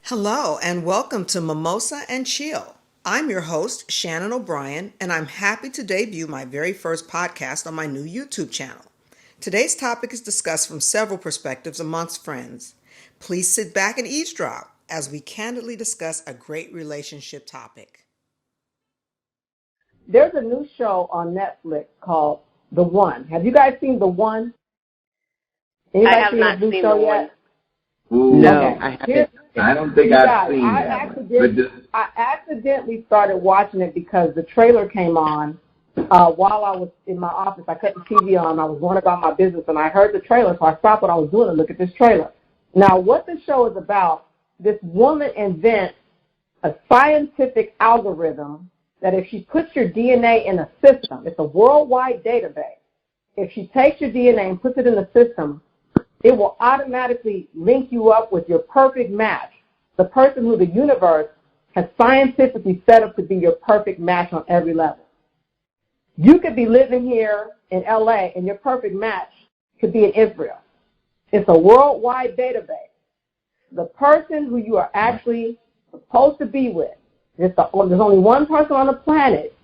Hello, and welcome to Mimosa and Chill. I'm your host, Shannon O'Brien, and I'm happy to debut my very first podcast on my new YouTube channel. Today's topic is discussed from several perspectives amongst friends. Please sit back and eavesdrop as we candidly discuss a great relationship topic. There's a new show on Netflix called The One. Have you guys seen The One? Anybody I have not seen The One. No, Okay. I haven't. I don't think I've seen that one. I accidentally started watching it because the trailer came on while I was in my office. I cut the TV on. I was going about my business, and I heard the trailer, so I stopped what I was doing and looked at this trailer. Now, what the show is about, this woman invents a scientific algorithm that if she puts your DNA in a system, it's a worldwide database. If she takes your DNA and puts it in the system, it will automatically link you up with your perfect match, the person who the universe has scientifically set up to be your perfect match on every level. You could be living here in LA and your perfect match could be in Israel. It's a worldwide database. The person who you are actually supposed to be with, there's only one person on the planet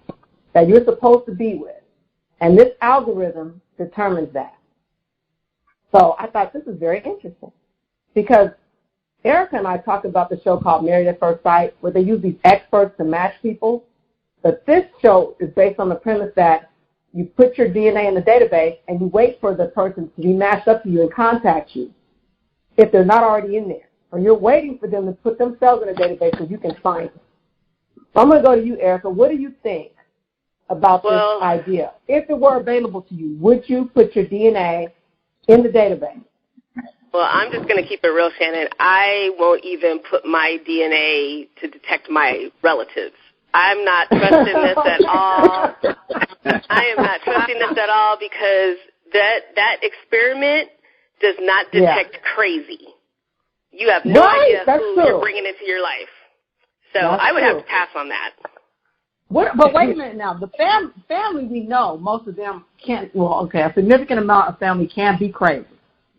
that you're supposed to be with, and this algorithm determines that. So I thought this is very interesting because Erica and I talked about the show called Married at First Sight where they use these experts to match people. But this show is based on the premise that you put your DNA in the database and you wait for the person to be matched up to you and contact you if they're not already in there. Or you're waiting for them to put themselves in a database so you can find them. So I'm going to go to you, Erica. What do you think about this idea? If it were available to you, would you put your DNA in the database? Well, I'm just going to keep it real, Shannon. I won't even put my DNA to detect my relatives. I'm not trusting this at all. I am not trusting this at all because that experiment does not detect crazy. You have no idea who you're bringing into your life. So I would have to pass on that. But wait a minute now. The family we know, most of them can't, a significant amount of family can be crazy.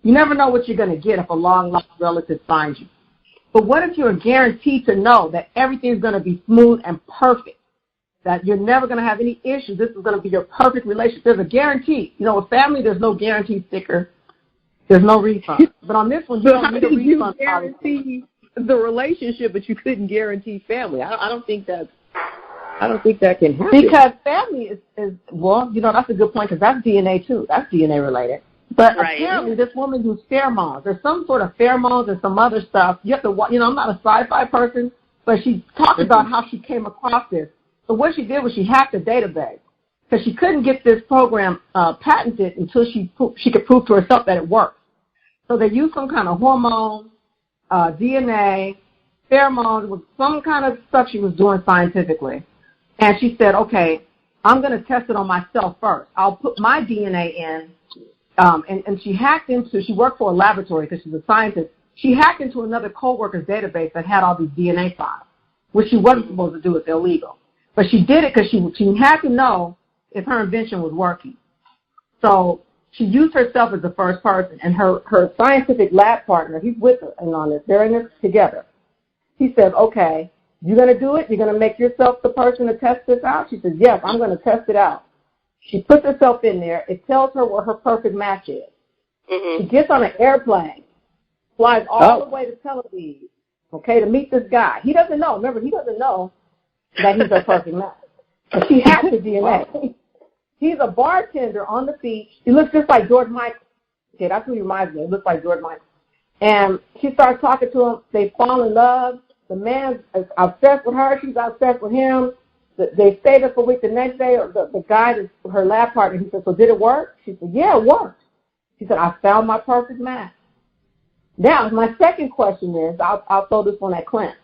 You never know what you're going to get if a long-lost relative finds you. But what if you're guaranteed to know that everything's going to be smooth and perfect, that you're never going to have any issues, this is going to be your perfect relationship? There's a guarantee. You know, with family, there's no guarantee sticker. There's no refund. But on this one, you don't need a refund. You guarantee the relationship, but you couldn't guarantee family. I don't think that can happen. Because family is that's a good point because that's DNA too. That's DNA related. But apparently this woman used pheromones. There's some sort of pheromones and some other stuff. You have to, I'm not a sci-fi person, but she talked about how she came across this. So what she did was she hacked the database because she couldn't get this program patented until she could prove to herself that it worked. So they used some kind of hormone, DNA, pheromones, with some kind of stuff she was doing scientifically. And she said, okay, I'm going to test it on myself first. I'll put my DNA in. And she worked for a laboratory because she's a scientist. She hacked into another coworker's database that had all these DNA files, which she wasn't supposed to do. It's illegal. But she did it because she had to know if her invention was working. So she used herself as the first person, and her scientific lab partner, he's with her and on this. They're in this together. He said, okay, you're going to do it? You're going to make yourself the person to test this out? She says, yes, I'm going to test it out. She puts herself in there. It tells her where her perfect match is. Mm-hmm. She gets on an airplane, flies all the way to Tel Aviv, to meet this guy. He doesn't know. Remember, he doesn't know that he's her perfect match. But she has the DNA. He's a bartender on the beach. He looks just like George Michael. Okay, that's who he reminds me. He looks like George Michael. And she starts talking to him. They fall in love. The man is obsessed with her. She's obsessed with him. They stayed there for a week. The next day, the guy, her lab partner, he said, so did it work? She said, yeah, it worked. She said, I found my perfect match. Now, my second question is, I'll throw this one at Clint.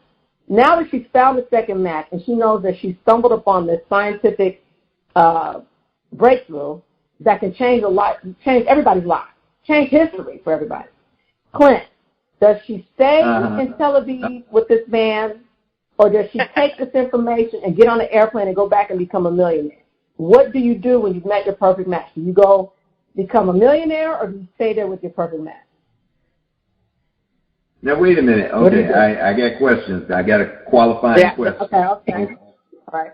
Now that she's found the second match and she knows that she stumbled upon this scientific breakthrough that can change everybody's life, change history for everybody. Clint, does she stay in Tel Aviv with this man, or does she take this information and get on the airplane and go back and become a millionaire? What do you do when you've met your perfect match? Do you go become a millionaire, or do you stay there with your perfect match? Now, wait a minute. Okay, I got questions. I got a qualifying question. Okay. All right.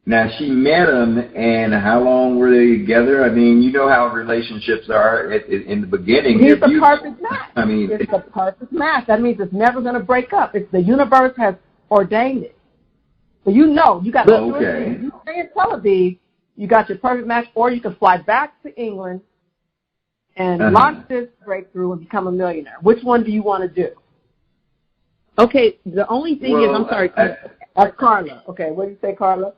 Now, she met him, and how long were they together? I mean, you know how relationships are in the beginning. He's the perfect match. I mean, it's the perfect match. That means it's never going to break up. It's the universe has ordained it. So you got to you stay in Tel Aviv, you got your perfect match, or you can fly back to England and launch this breakthrough and become a millionaire. Which one do you want to do? Okay, the only thing is, I'm sorry. That's Carla. Okay, what do you say, Carla?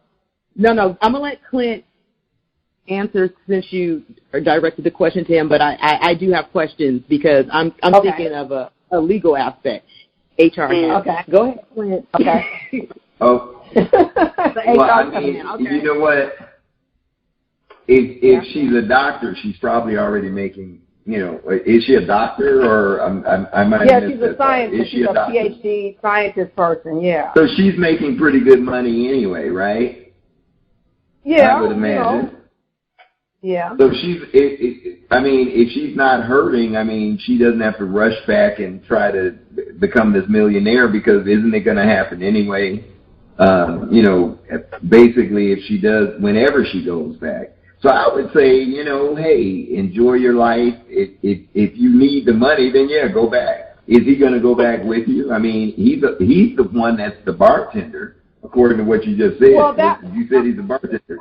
No, I'm going to let Clint answer since you directed the question to him, but I do have questions because I'm thinking of a legal aspect. HR. Okay. Go ahead, Clint. Okay. Well, I mean, you know what? If she's a doctor, she's probably already making, is she a doctor or I might have missed she's a scientist. She's a PhD scientist person, yeah. So she's making pretty good money anyway, right? Yeah. I would imagine. Yeah. So if she's not hurting, I mean, she doesn't have to rush back and try to become this millionaire because isn't it going to happen anyway? Basically if she does, whenever she goes back. So I would say, hey, enjoy your life. If you need the money, then yeah, go back. Is he going to go back with you? I mean, he's the one that's the bartender, according to what you just said. Well, you said he's a bartender.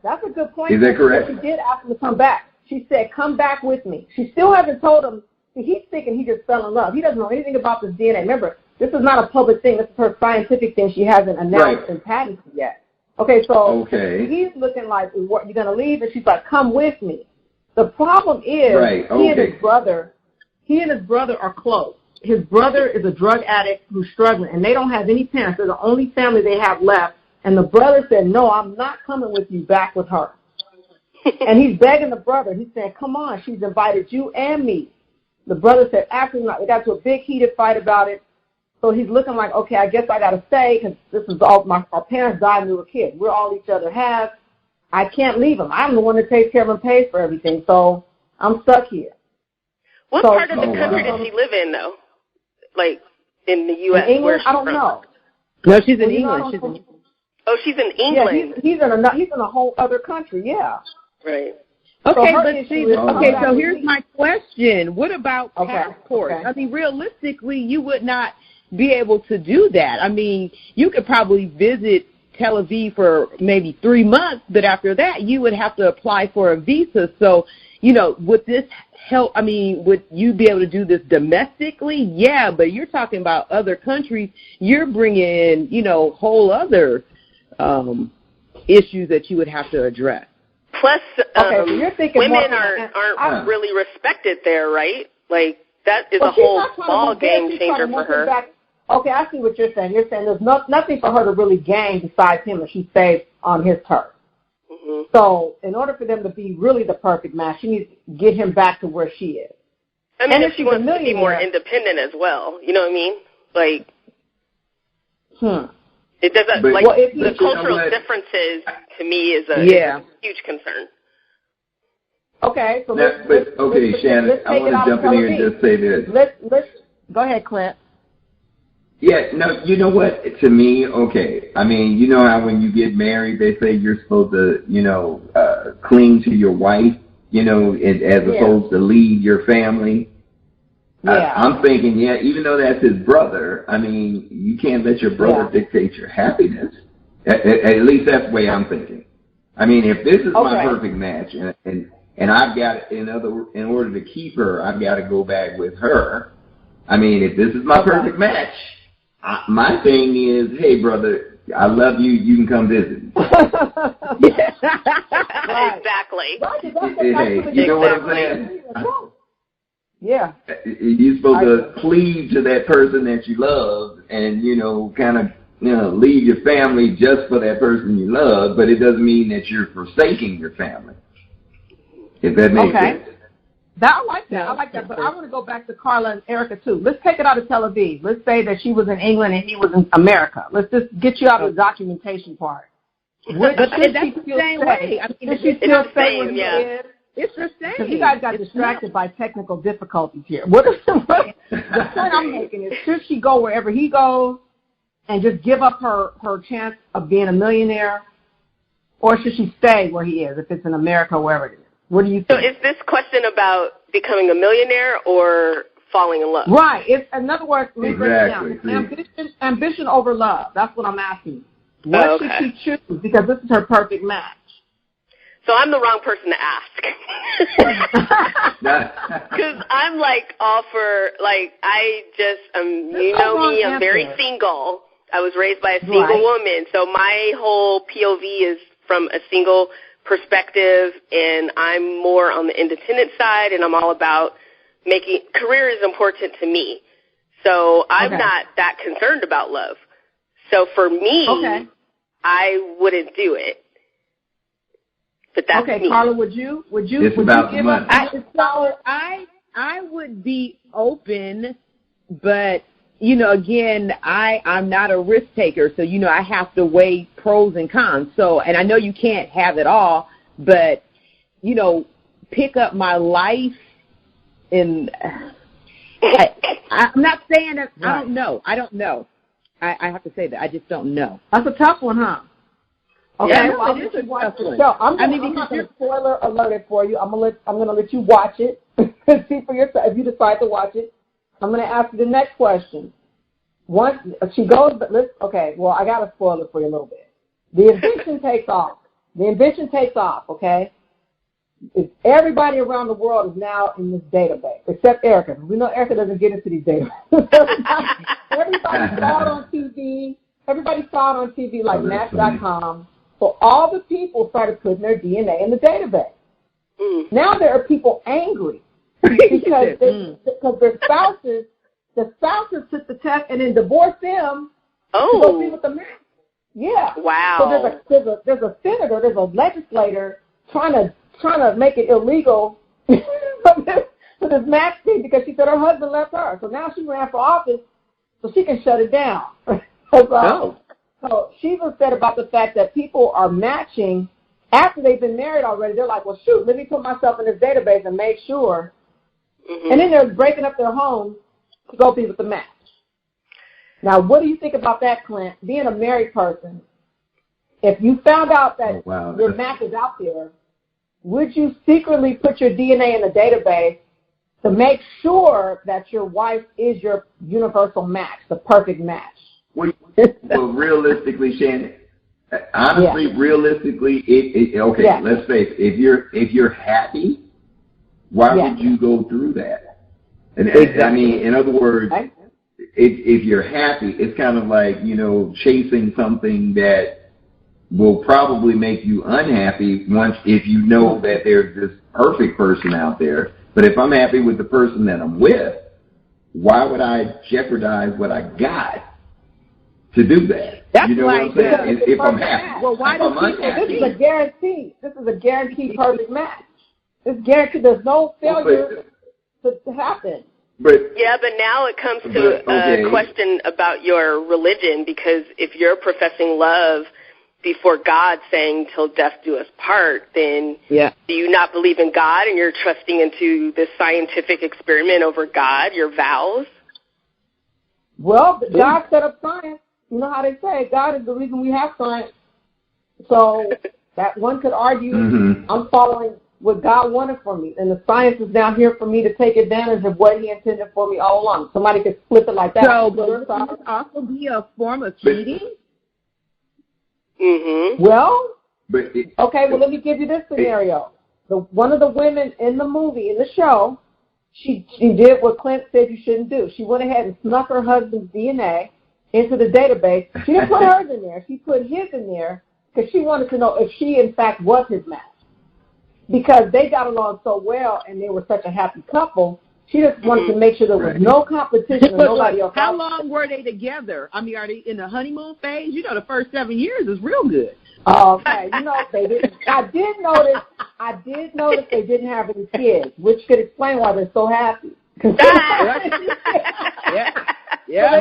That's a good point. Is that correct? She did ask him to come back. She said, come back with me. She still hasn't told him. He's thinking he just fell in love. He doesn't know anything about this DNA. Remember, this is not a public thing. This is her scientific thing she hasn't announced and patented yet. Okay, so he's looking like, what, you're going to leave? And she's like, come with me. The problem is he and his brother are close. His brother is a drug addict who's struggling, and they don't have any parents. They're the only family they have left. And the brother said, no, I'm not coming with you back with her. And he's begging the brother. He's saying, come on, she's invited you and me. The brother said, absolutely not. They got to a big heated fight about it. So he's looking like, okay, I guess I got to stay because this is all, our parents died when we were kids. We're all each other have. I can't leave him. I'm the one that takes care of him and pays for everything. So I'm stuck here. What part of the country does she live in, though? Like in the U.S.? In England? I don't know. No, she's in England. Oh, she's in England. Yeah, he's in a whole other country, yeah. Right. Okay, so here's my question. What about passports? Okay. I mean, realistically, you would not be able to do that. I mean, you could probably visit Tel Aviv for maybe 3 months, but after that, you would have to apply for a visa. So, would this help? I mean, would you be able to do this domestically? Yeah, but you're talking about other countries. You're bringing in, whole other issues that you would have to address. Plus, so you're thinking women aren't really respected there, right? Like, that is a whole ball game changer for her. Okay, I see what you're saying. You're saying there's nothing for her to really gain besides him if she stays on his turf. Mm-hmm. So in order for them to be really the perfect match, she needs to get him back to where she is. I mean, if she wants to be more independent as well, you know what I mean? Like, it doesn't, the cultural differences to me is a huge concern. Okay, so Shannon, I want to jump in here and just say this. Let's go ahead, Clint. Yeah, no, you know what? To me, I mean, you know how when you get married, they say you're supposed to, cling to your wife, as opposed to lead your family. Yeah. I'm thinking, even though that's his brother, I mean, you can't let your brother dictate your happiness. At least that's the way I'm thinking. I mean, if this is my perfect match, and I've got, in order to keep her, I've got to go back with her. I mean, if this is my perfect match, my thing is, hey, brother, I love you. You can come visit me. Exactly. Hey, you know what I'm saying? Yeah. You're supposed to cleave to that person that you love and, kind of, leave your family just for that person you love, but it doesn't mean that you're forsaking your family. If that makes sense. I like that. But I want to go back to Carla and Erica, too. Let's take it out of Tel Aviv. Let's say that she was in England and he was in America. Let's just get you out of the documentation part. But that's the same way. I mean, should she still stay where he is? It's the same. Because you guys got distracted by technical difficulties here. The point I'm making is, should she go wherever he goes and just give up her chance of being a millionaire, or should she stay where he is, if it's in America or wherever it is? What do you think? So is this question about becoming a millionaire or falling in love? Right. In other words, exactly. Ambition over love. That's what I'm asking. What should she choose? Because this is her perfect match. So I'm the wrong person to ask. Because I'm like all for, like, you know me, I'm very single. I was raised by a single woman. So my whole POV is from a single perspective, and I'm more on the independent side, and I'm all about career is important to me. So I'm not that concerned about love. So for me, I wouldn't do it. But that's me. Carla, would you it's about give up? I would be open, but again, I'm not a risk taker, so I have to weigh pros and cons. So, and I know you can't have it all, but pick up my life. I'm not saying that. I don't know. I have to say that I just don't know. That's a tough one, huh? Okay, yeah, well, it is a tough one. So I'm not going to spoiler alert it for you. I'm going to let you watch it and see for yourself. If you decide to watch it, I'm going to ask you the next question. Once she goes, I got to spoil it for you a little bit. The invention takes off. Okay. Everybody around the world is now in this database, except Erica. We know Erica doesn't get into these databases. Everybody saw it on TV like Match.com. So all the people started putting their DNA in the database. Now there are people angry because their spouses took the test and then divorced them to go be with the man. Yeah. Wow. So there's a senator, there's a legislator trying to make it illegal for this match thing because she said her husband left her. So now she ran for office so she can shut it down. So she even said about the fact that people are matching after they've been married already. They're like, well, shoot, let me put myself in this database and make sure. And then they're breaking up their homes to go be with the match. Now, what do you think about that, Clint? Being a married person, if you found out that your match is out there, would you secretly put your DNA in the database to make sure that your wife is your universal match, the perfect match? Well, realistically, Shannon, honestly, realistically, let's face it, if you're happy, why would you go through that? And I mean, in other words, if you're happy, it's kind of like, chasing something that will probably make you unhappy if you know that there's this perfect person out there. But if I'm happy with the person that I'm with, why would I jeopardize what I got to do that? That's you know what I'm saying? If I'm happy. Well, why do people? This is a guarantee. This is a guaranteed perfect match. It's guaranteed. There's no failure to happen. But now it comes to a question about your religion, because if you're professing love before God, saying till death do us part, then do you not believe in God and you're trusting into this scientific experiment over God, your vows? Well, God set up science. You know how they say God is the reason we have science. So that one could argue I'm following what God wanted for me, and the science is now here for me to take advantage of what He intended for me all along. Somebody could flip it like that. So would this also be a form of cheating? Well, let me give you this scenario. One of the women in the movie, in the show, she did what Clint said you shouldn't do. She went ahead and snuck her husband's DNA into the database. She didn't put hers in there. She put his in there because she wanted to know if she, in fact, was his match. Because they got along so well and they were such a happy couple, she just wanted to make sure there was no competition. Nobody else. How long were they together? I mean, are they in the honeymoon phase? The first 7 years is real good. Okay, they didn't. I did notice they didn't have any kids, which could explain why they're so happy. Oh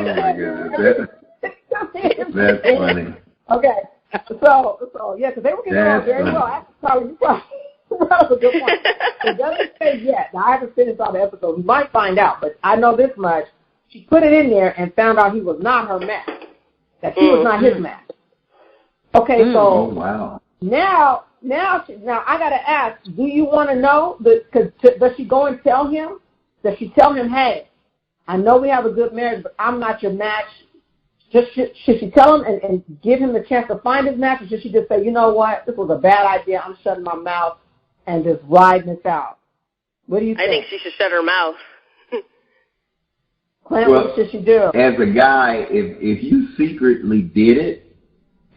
my goodness, that's funny. Okay, so because they were getting along very well. Actually, that was a good point. It doesn't say yet. Now, I haven't finished all the episodes. We might find out, but I know this much. She put it in there and found out he was not her match, that she was not his match. Okay, so oh, wow. Now I got to ask, do you want to know? Does she go and tell him? Does she tell him, hey, I know we have a good marriage, but I'm not your match? Should she tell him and give him the chance to find his match, or should she just say, you know what, this was a bad idea, I'm shutting my mouth and just riding this out? What do you think? I think she should shut her mouth. Clint, what should she do? As a guy, if you secretly did it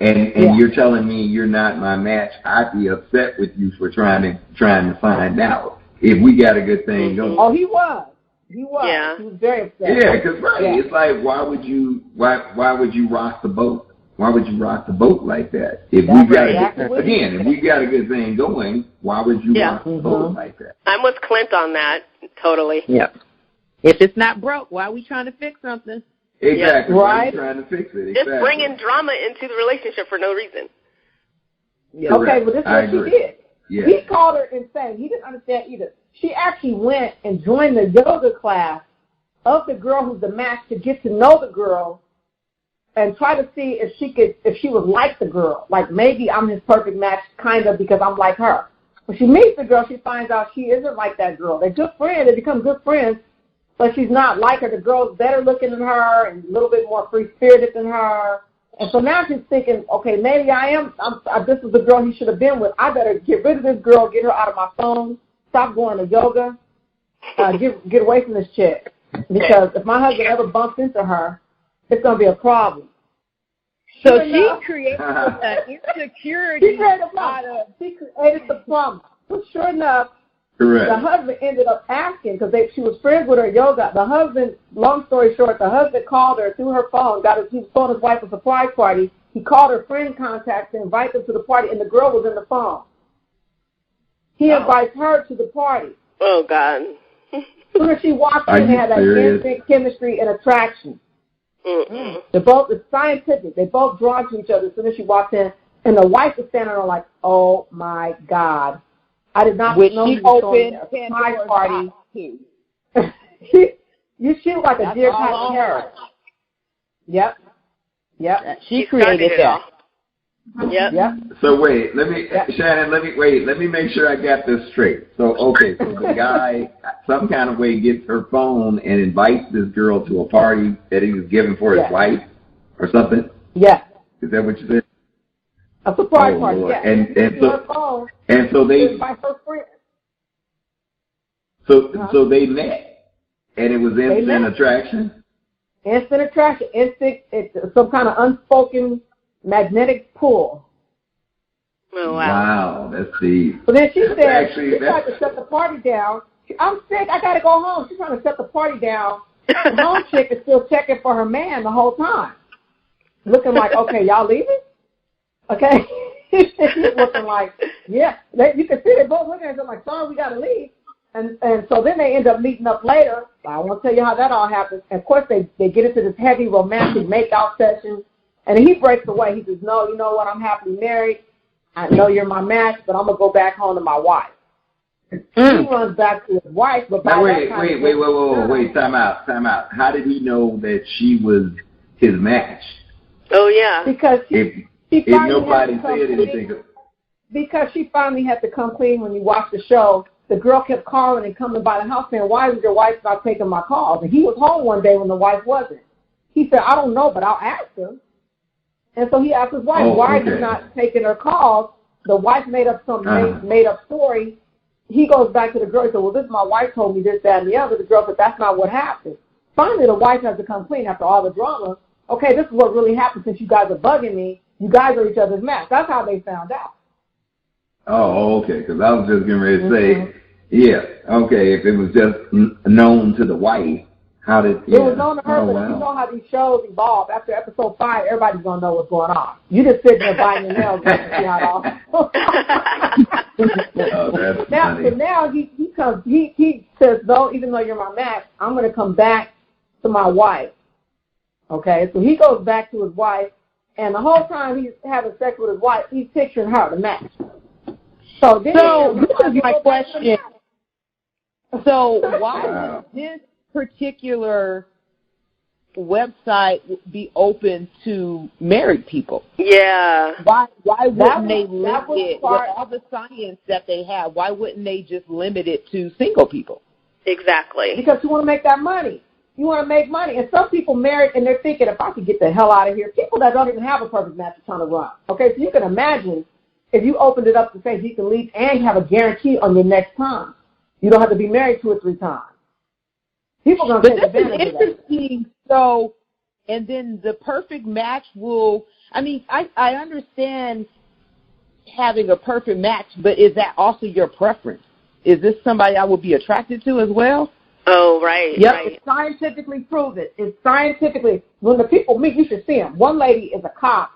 and you're telling me you're not my match, I'd be upset with you for trying to find out if we got a good thing going. Oh, he was. Yeah. He was very upset. Yeah, because it's like, why would you rock the boat? Why would you rock the boat like that? If we got a good thing going, why would you rock the boat like that? I'm with Clint on that, totally. Yep. If it's not broke, why are we trying to fix something? Exactly. Right. Why are you trying to fix it? Just bringing drama into the relationship for no reason. Yeah. Okay, well, this is what she did. Yeah. He called her insane. He didn't understand either. She actually went and joined the yoga class of the girl who's the match to get to know the girl and try to see if she would like the girl. Like, maybe I'm his perfect match, kind of, because I'm like her. When she meets the girl, she finds out she isn't like that girl. They're good friends. They become good friends, but she's not like her. The girl's better looking than her and a little bit more free-spirited than her. And so now she's thinking, okay, maybe this is the girl he should have been with. I better get rid of this girl, get her out of my phone, stop going to yoga, get away from this chick. Because if my husband ever bumps into her, it's going to be a problem. So she created an insecurity She created the problem. But sure enough, correct. The husband ended up asking, because she was friends with her yoga. The husband, long story short, the husband called her through her phone, he was throwing his wife a surprise party. He called her friend contacts to invite them to the party, and the girl was in the phone. He invites her to the party. Oh, God. As soon as she walked in, they had that instant chemistry and attraction. Mm-mm. It's scientific. They both drawn to each other as soon as she walked in, and the wife was standing there like, oh, my God. I did not know he was throwing a surprise party. She was like a deer caught in her. Yep. She created that. Yep. So wait, Shannon, let me make sure I got this straight. So the guy some kind of way gets her phone and invites this girl to a party that he was giving for his wife or something? Yeah. Is that what you said? A surprise party, Lord. yeah. And so they by her friend. So they met, and it was instant attraction. Instant attraction, it's some kind of unspoken magnetic pull. Oh, wow, that's deep. So then she said she tried to shut the party down. I'm sick, I gotta go home. She's trying to shut the party down. The home chick is still checking for her man the whole time, looking like, okay, y'all leaving? Okay. He's looking like, yeah. You can see they both looking at him like, sorry, we got to leave. And so then they end up meeting up later. I won't tell you how that all happens. And, of course, they get into this heavy romantic make-out session. And he breaks away. He says, no, you know what, I'm happily married. I know you're my match, but I'm going to go back home to my wife. He runs back to his wife. But now, wait, time out. How did he know that she was his match? Oh, yeah. Because if nobody said anything. Because she finally had to come clean when you watch the show. The girl kept calling and coming by the house saying, why is your wife not taking my calls? And he was home one day when the wife wasn't. He said, I don't know, but I'll ask her. And so he asked his wife, why are you not taking her calls? The wife made up some made-up story. He goes back to the girl and said, well, this is my wife told me this, that, and the other. The girl said, that's not what happened. Finally, the wife has to come clean after all the drama. Okay, this is what really happened since you guys are bugging me. You guys are each other's match. That's how they found out. Oh, okay, because I was just getting ready to say, if it was just known to the wife, how did... It was known to her, but you know how these shows evolve. After episode 5, everybody's going to know what's going on. You just sit there biting your nails and see how it all... that's funny. So now he says, no, even though you're my match, I'm going to come back to my wife. Okay, so he goes back to his wife, and the whole time he's having sex with his wife, he's picturing her, the match. So this is my question. So why would this particular website be open to married people? Yeah. Why wouldn't they limit it with all the science that they have? Why wouldn't they just limit it to single people? Exactly. Because you want to make that money. You want to make money. And some people married and they're thinking, if I could get the hell out of here, people that don't even have a perfect match are trying to run. Okay, so you can imagine if you opened it up to say you can leave and have a guarantee on your next time. You don't have to be married 2 or 3 times. People are going to take advantage of that. But this is interesting. So, and then the perfect match will, I understand having a perfect match, but is that also your preference? Is this somebody I would be attracted to as well? Oh, right. Yep, right. It's scientifically proven. It's scientifically, when the people meet, you should see them. One lady is a cop,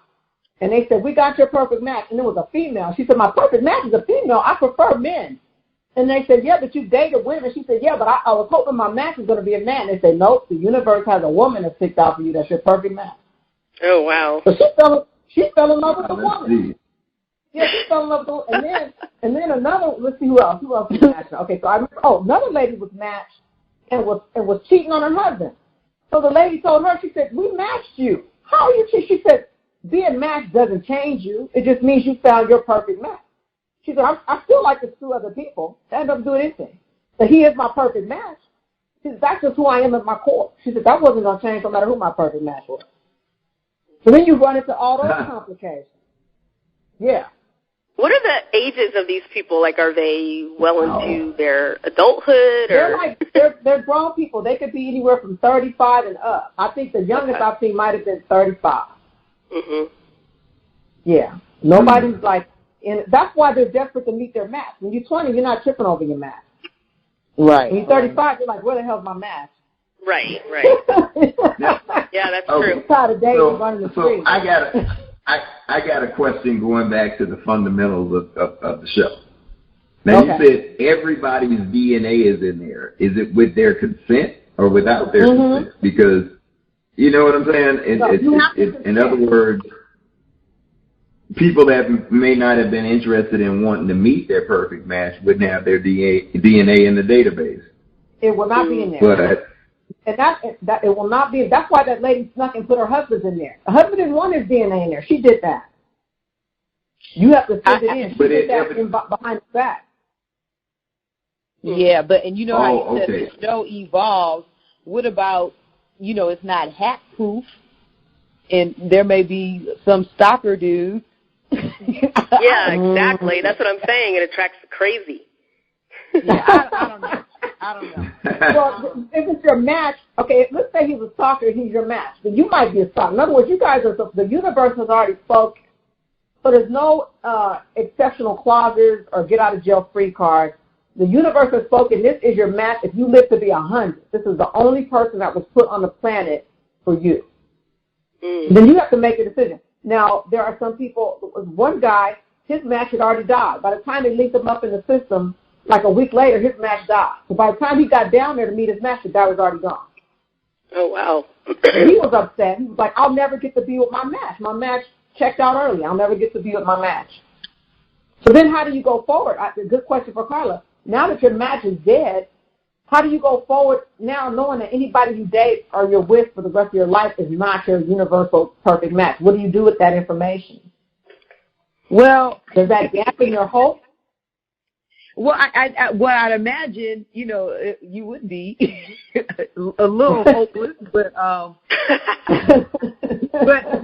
and they said, we got your perfect match, and it was a female. She said, my perfect match is a female. I prefer men. And they said, yeah, but you dated women. She said, yeah, but I was hoping my match was going to be a man. They said, nope, the universe has a woman that's picked out for you. That's your perfect match. Oh, wow. So she fell in love with the woman. Yeah, she fell in love with the woman. And then another, let's see who else was matched. Okay, so I remember, another lady was matched and was cheating on her husband. So the lady told her, she said, we matched you. How are you cheating? She said, being matched doesn't change you. It just means you found your perfect match. She said, I still like to sue other people. That doesn't do anything. But he is my perfect match. She said, that's just who I am at my core. She said, that wasn't going to change no matter who my perfect match was. So then you run into all those complications. Yeah. What are the ages of these people? Like, are they well into their adulthood? They're grown people. They could be anywhere from 35 and up. I think the youngest I've seen might have been 35. Mhm. Yeah. Nobody's like, and that's why they're desperate to meet their match. When you're 20, you're not tripping over your match. Right. When you're 35, you're like, where the hell's my match? Right. Yeah, that's true. I'm tired of dating running the street. I got a question going back to the fundamentals of the show. Now, you said everybody's DNA is in there. Is it with their consent or without their consent? Because, you know what I'm saying? In other words, people that may not have been interested in wanting to meet their perfect match wouldn't have their DNA in the database. It will not be in there. But and that it will not be. That's why that lady snuck and put her husband's in there. The husband didn't want his DNA in there. She did that. You have to send it in. She did that behind his back. Yeah, and you know how you said the show evolves. What about, it's not hack proof, and there may be some stalker dude. Yeah, exactly. That's what I'm saying. It attracts the crazy. Yeah, I don't know. Well, if it's your match, okay, let's say he's a stalker and he's your match, then you might be a stalker. In other words, you guys the universe has already spoken. So there's no exceptional clauses or get out of jail free cards. The universe has spoken. This is your match. If you live to be 100, this is the only person that was put on the planet for you. Then you have to make a decision. Now, there are some people, one guy, his match had already died. By the time they linked him up in the system, like a week later, his match died. So by the time he got down there to meet his match, the guy was already gone. Oh, wow. He was upset. He was like, I'll never get to be with my match. My match checked out early. I'll never get to be with my match. So then how do you go forward? Good question for Carla. Now that your match is dead, how do you go forward now knowing that anybody you date or you're with for the rest of your life is not your universal perfect match? What do you do with that information? Well, does that dampen your hope? Well, I'd imagine, you would be a little hopeless, but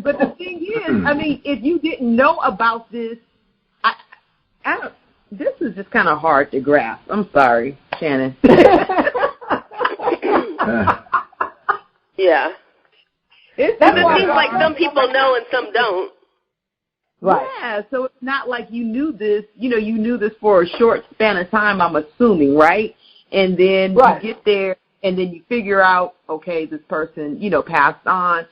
but the thing is, if you didn't know about this, this is just kind of hard to grasp. I'm sorry, Shannon. Yeah. It seems like some people know and some don't. Right. Yeah, so it's not like you knew this, you knew this for a short span of time, I'm assuming, right? And then you get there and then you figure out, okay, this person, passed on.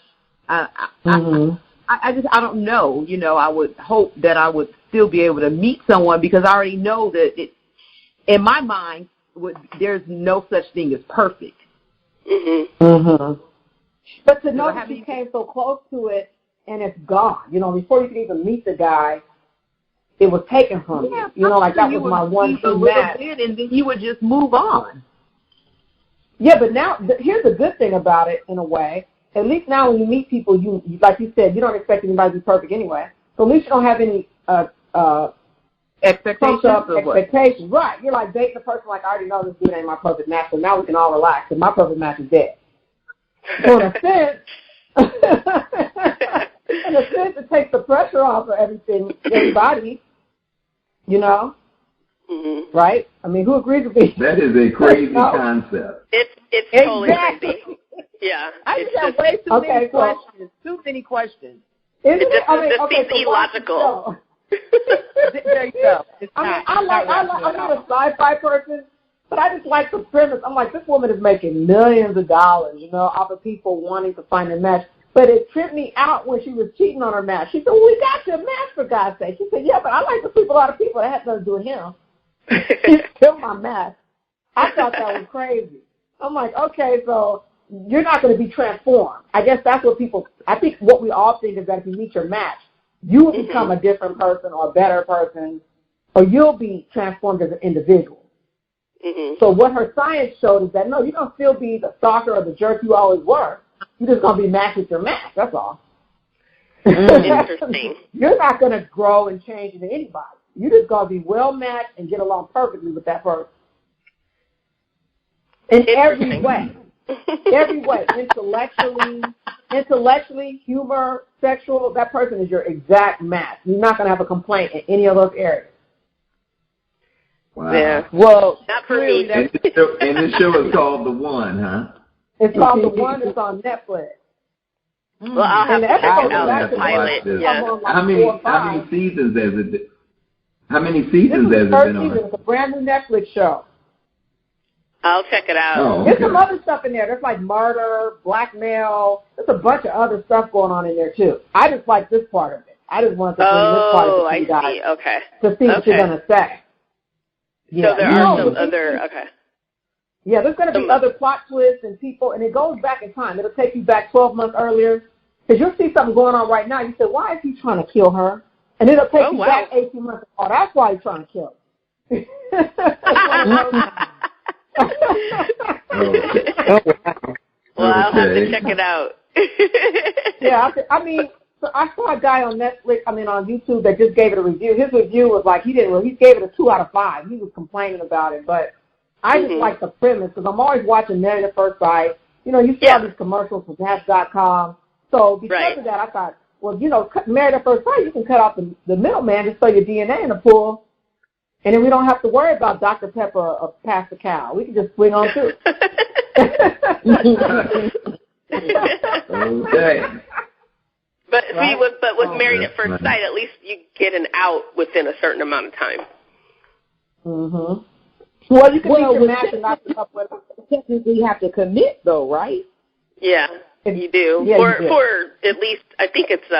I don't know. I would hope that I would still be able to meet someone because I already know that in my mind, there's no such thing as perfect. But to know that you came so close to it and it's gone, before you can even meet the guy, it was taken from you. You know, like that was my one true match. And then you would just move on. Yeah, but now here's the good thing about it in a way. At least now when you meet people, you like you said, you don't expect anybody to be perfect anyway. So at least you don't have any expectations. Right. You're like dating a person like, I already know this dude ain't my perfect match, so now we can all relax, and my perfect match is dead. So in a sense, it takes the pressure off of everybody, you know? Mm-hmm. Right? I mean, who agrees with me? That is a crazy concept. It's totally crazy. Yeah. I just have way too many questions. Too many questions. It seems illogical. There you go. I'm not a sci-fi person, but I just like the premise. I'm like, this woman is making millions of dollars, you know, off of people wanting to find a match. But it tripped me out when she was cheating on her match. She said, well, we got your match, for God's sake. She said, yeah, but I like to sleep with a lot of people. That has nothing to do with him. He killed my match. I thought that was crazy. I'm like, okay, so you're not going to be transformed. I guess that's what I think what we all think is that if you meet your match, you will become a different person or a better person, or you'll be transformed as an individual. Mm-hmm. So what her science showed is that, no, you're going to still be the stalker or the jerk you always were. You're just going to be matched with your match. That's all. Interesting. You're not going to grow and change into anybody. You're just going to be well matched and get along perfectly with that person. In every way. Every way. Intellectually, humor, sexual, that person is your exact match. You're not going to have a complaint in any of those areas. Wow. Yeah. Well, not for me. And this show is called The One, huh? It's called The One. It's on Netflix. Well, I'll have to check it out. The pilot. Yeah. How many seasons has it been? How many seasons has it been on? It's a brand new Netflix show. I'll check it out. Oh, okay. There's some other stuff in there. There's like murder, blackmail. There's a bunch of other stuff going on in there too. I just like this part of it. I just wanted to bring this part of it to you guys. Okay. To see what you're going to say. Yeah. So there are some other, Yeah, there's going to be other plot twists and people, and it goes back in time. It'll take you back 12 months earlier, because you'll see something going on right now. You say, why is he trying to kill her? And it'll take you back 18 months. Oh, that's why he's trying to kill her. Well, I'll have to check it out. Yeah, I mean, so I saw a guy on Netflix, on YouTube that just gave it a review. His review was like, he gave it a 2 out of 5. He was complaining about it, but I just like the premise, because I'm always watching Married at First Sight. You know, you see all these commercials from Match.com. So because of that, I thought, well, you know, Married at First Sight, you can cut out the middleman, just throw your DNA in the pool, and then we don't have to worry about Dr. Pepper or Pastor Cal. We can just swing on through. Okay. But see, with Married at First Sight, at least you get an out within a certain amount of time. Mm-hmm. Well, you can meet your match and not up with them. Technically, you have to commit, though, right? Yeah, you do. Yeah, for at least, I think it's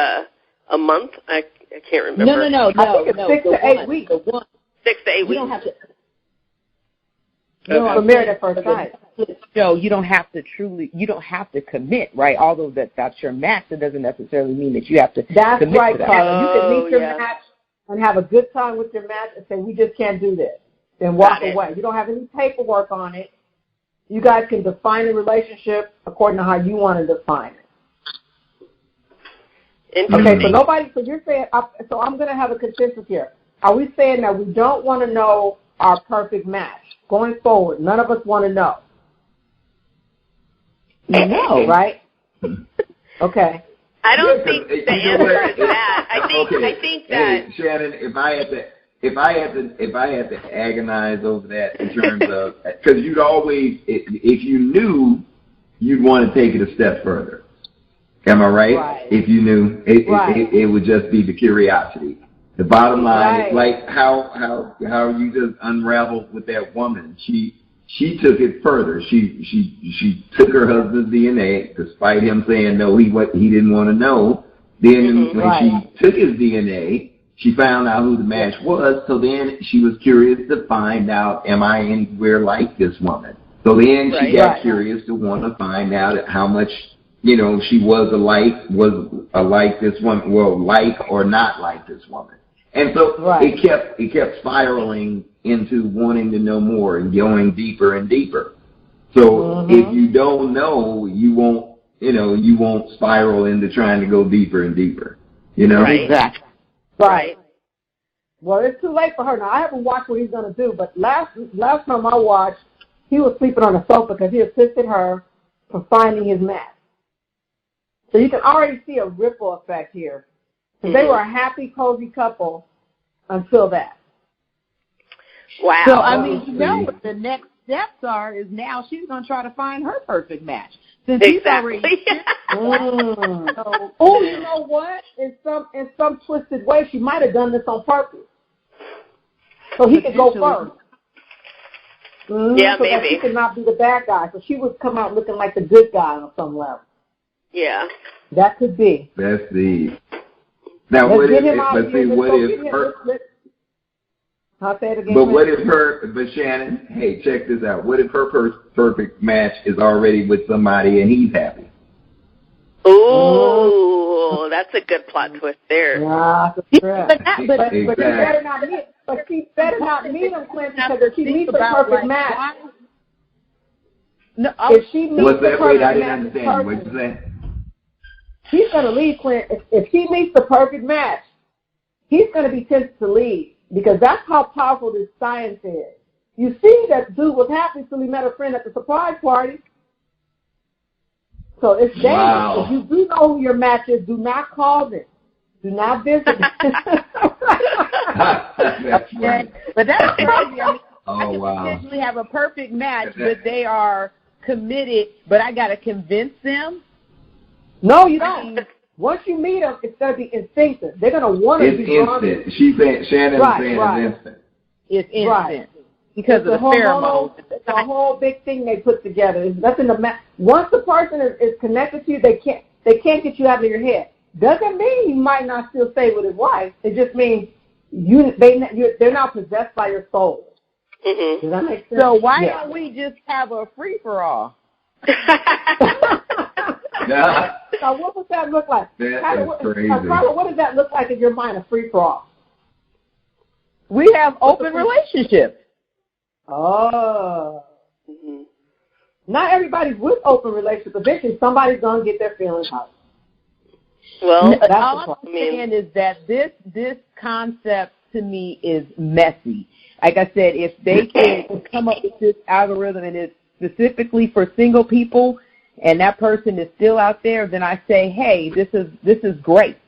a month. I can't remember. No. I think it's 6 to 8 weeks. 6 to 8 weeks. You don't have to. For Married at First Sight. No, you don't have to commit, right? Although that's your match, it doesn't necessarily mean that you have to That's commit right, to that. Carla. You can meet your match and have a good time with your match and say, we just can't do this. Then walk away. You don't have any paperwork on it. You guys can define the relationship according to how you want to define it. Okay, so you're saying, so I'm going to have a consensus here. Are we saying that we don't want to know our perfect match? Going forward, none of us want to know. No, right? Okay. I don't think the answer is that. I think that. Hey, Shannon, if I had to agonize over that in terms of, because you'd always, if you knew, you'd want to take it a step further. Am I right? If you knew, it would just be the curiosity. The bottom line is like how you just unraveled with that woman. She took it further. She took her husband's DNA, despite him saying no, he didn't want to know. Then when she took his DNA, she found out who the match was. So then she was curious to find out, am I anywhere like this woman? So then she got curious to want to find out how much, you know, she was alike this woman, well, like or not like this woman. And so it kept spiraling into wanting to know more and going deeper and deeper. So if you don't know, you won't spiral into trying to go deeper and deeper. You know? Right. Exactly. Right. Well, it's too late for her now. I haven't watched what he's going to do, but last time I watched, he was sleeping on the sofa because he assisted her for finding his match. So you can already see a ripple effect here. Because they were a happy, cozy couple until that. Wow. So, I mean, you know what the next steps are is now she's going to try to find her perfect match. Since exactly. he's already... Oh, you know what? In some twisted way, she might have done this on purpose. So he could go first. Yeah, so maybe. That she could not be the bad guy. So she would come out looking like the good guy on some level. Yeah. That could be. That's the... Now, what if her... I'll say it again. But what if but Shannon, hey, check this out. What if her perfect match is already with somebody and he's happy? Ooh, that's a good plot twist there. Yeah, but she better not meet. But she better not meet him, Clinton, because if she meets the perfect match. No, if she meets what's the that? perfect Wait, I match, didn't understand. What you saying? He's going to leave, Clinton. If she meets the perfect match, he's going to be tempted to leave because that's how powerful this science is. You see that dude was happy until he met a friend at the surprise party. So it's dangerous. Wow. If you do know who your match is, do not call them. Do not visit them. That's funny. But that's crazy. I mean, I can wow. potentially have a perfect match, but they are committed, but I got to convince them. No, you don't. Once you meet them, it's going to be instinctive. They're going to want to be drawn. It's instant. She's saying, Shannon's saying it's instant. It's instant. Right. Because of the pheromones. It's a whole big thing they put together. That's in the once the person is connected to you, they can't get you out of your head. Doesn't mean he might not still stay with his wife. It just means they're not possessed by your soul. Mm-hmm. Does that make sense? So why don't we just have a free for all? So what would that look like? That is crazy. Carla, what does that look like in your mind? A free for all? We have open relationships. Oh. Mm-hmm. Not everybody's with open relationships. Eventually, somebody's gonna get their feelings hurt. Well, all I'm saying is that this concept to me is messy. Like I said, if they can come up with this algorithm and it's specifically for single people, and that person is still out there, then I say, hey, this is great.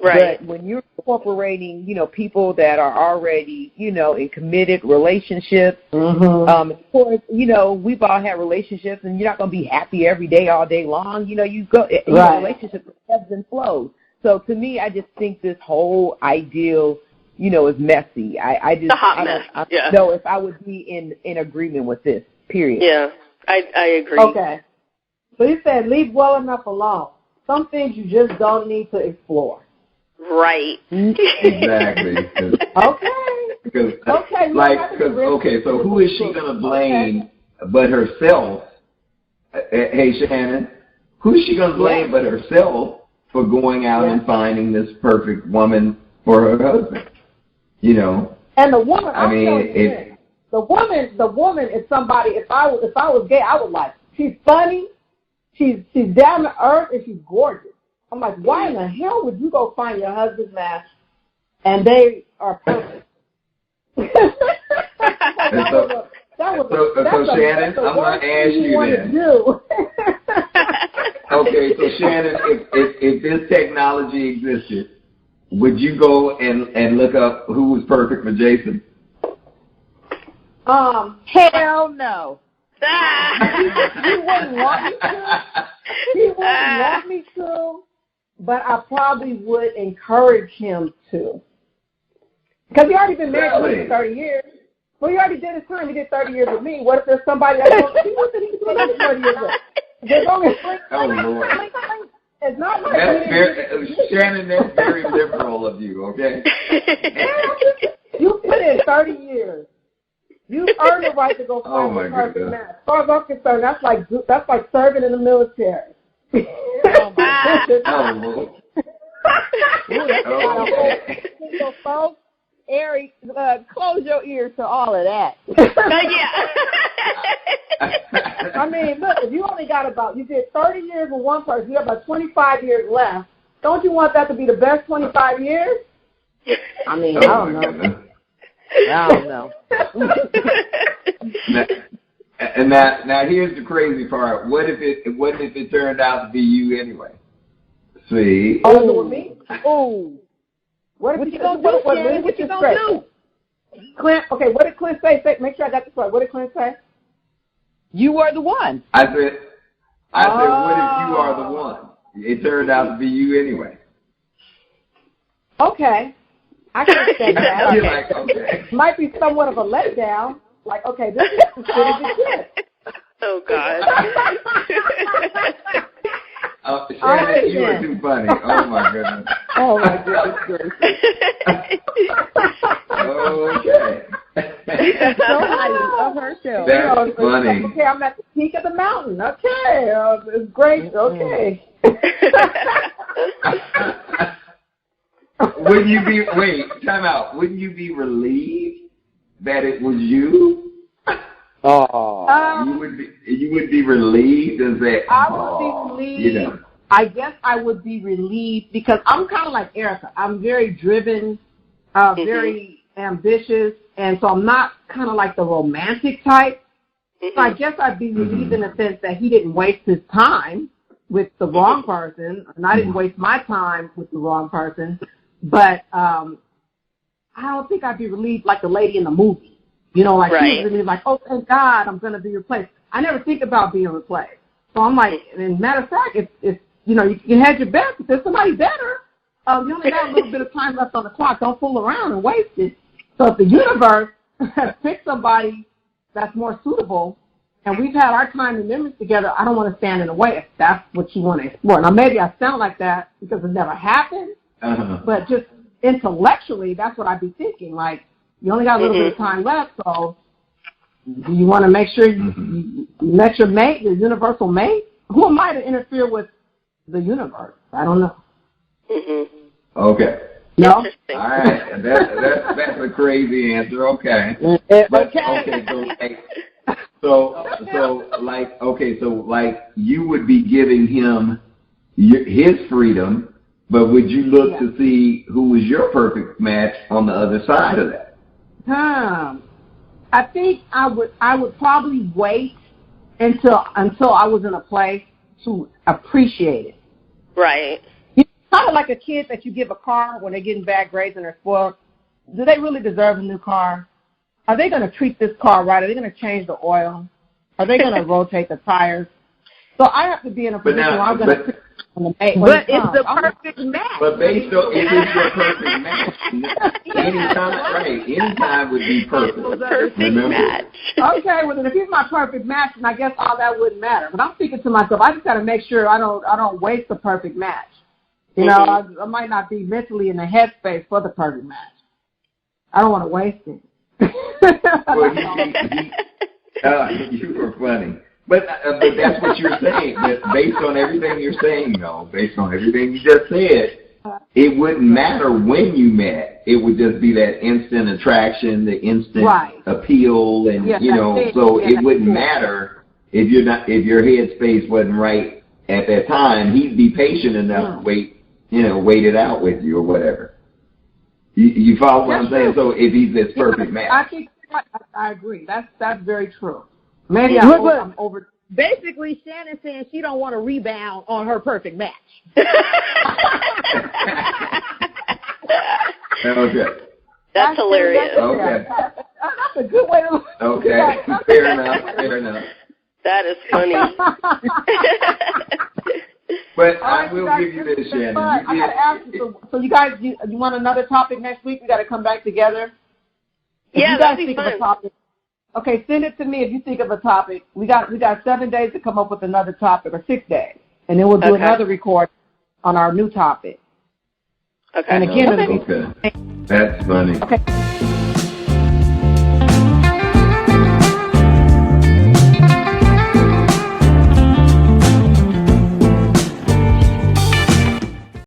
Right. But when you're incorporating, people that are already, in committed relationships, of course, we've all had relationships, and you're not going to be happy every day, all day long. You go, relationships ebbs and flows. So to me, I just think this whole ideal, is messy. I just, a hot mess. I don't know if I would be in agreement with this. Period. Yeah, I agree. Okay. So you said leave well enough alone. Some things you just don't need to explore. Right. Exactly. Okay. So who is she going to blame but herself? Hey, Shannon, who is she going to blame but herself for going out and finding this perfect woman for her husband? And the woman, the woman is somebody. If I was gay, I would like. She's funny. She's down to earth, and she's gorgeous. I'm like, why in the hell would you go find your husband's match and they are perfect? So Shannon, I'm going to ask you then. Okay, so Shannon, if this technology existed, would you go and look up who was perfect for Jason? Hell no. He wouldn't want me to. He wouldn't want me to, but I probably would encourage him to. Because he already been married for 30 years. Well, he already did his time. He did 30 years with me. What if there's somebody that wants to do another 30 years with? There's only it's not like Shannon, that's very liberal of you, okay? You put in 30 years. You earned the right to go find your perfect match. As far as I'm concerned, that's like serving in the military. Eric, close your ears to all of that. Yeah. I mean, look, if you only got you did 30 years with one person, you have about 25 years left. Don't you want that to be the best 25 years? I mean, I don't know. I don't know. Now here's the crazy part. What if it turned out to be you anyway? See? Oh, it was me? Oh. What you gonna do, Shannon? What you gonna do? Clint, okay, what did Clint say? Make sure I got this right. What did Clint say? You were the one. I said, what if you are the one? It turned out to be you anyway. Okay. I can accept that. You're like, okay. Might be somewhat of a letdown. Like, okay, this is as good as it gets. Oh, God. Shannon, you are too funny. Oh, my goodness. Oh, my goodness gracious. Okay. She's so high of herself. That's funny. Okay, I'm at the peak of the mountain. Okay, it's great. Okay. Wouldn't you be, time out. Wouldn't you be relieved that it was you? Oh. You would be relieved and say, I would be relieved. You know. I guess I would be relieved because I'm kind of like Erica. I'm very driven, very ambitious, and so I'm not kind of like the romantic type. So I guess I'd be relieved in the sense that he didn't waste his time with the wrong person, and I didn't waste my time with the wrong person. But I don't think I'd be relieved like the lady in the movie. You know, like right. she's really like, oh, thank God I'm going to be replaced. I never think about being replaced. So I'm like, and matter of fact, if you know, you had your best. If there's somebody better, you only got a little bit of time left on the clock. Don't fool around and waste it. So if the universe has picked somebody that's more suitable, and we've had our time and memories together, I don't want to stand in the way if that's what you want to explore. Now, maybe I sound like that because it never happened, but just intellectually, that's what I'd be thinking. Like, you only got a little bit of time left, so do you want to make sure you met your mate, your universal mate? Who am I to interfere with the universe? I don't know. Okay. No? All right. That's a crazy answer. Okay. So you would be giving him his freedom, but would you look to see who was your perfect match on the other side of that? I think I would probably wait until I was in a place to appreciate it. Right. It's kind of like a kid that you give a car when they're getting bad grades and they're spoiled. Do they really deserve a new car? Are they going to treat this car right? Are they going to change the oil? Are they going to rotate the tires? So I have to be in a position where I'm going to but it's the perfect match. But based on it is your perfect match. Anytime would be perfect. Match. Okay, well then if he's my perfect match, then I guess all that wouldn't matter. But I'm thinking to myself, I just got to make sure I don't waste the perfect match. You know, I might not be mentally in the headspace for the perfect match. I don't want to waste it. Well, you were funny. But that's what you're saying. But based on everything you're saying, though, based on everything you just said, it wouldn't matter when you met. It would just be that instant attraction, the instant appeal, and it wouldn't matter if your headspace wasn't right at that time. He'd be patient enough to wait it out with you or whatever. You follow what I'm saying? So if he's this perfect match, I think I agree. That's very true. Maybe I'm over. Basically, Shannon's saying she don't want to rebound on her perfect match. Okay. That's hilarious. Okay. That's a good way to look. Okay. Fair enough. That is funny. But I will give you this, Shannon. I got to ask you, so you guys, you want another topic next week? We got to come back together? Yeah, that'd be fun. Okay, send it to me if you think of a topic. We got 7 days to come up with another topic, or 6 days, and then we'll do another record on our new topic. Okay. And again, that's funny. Okay.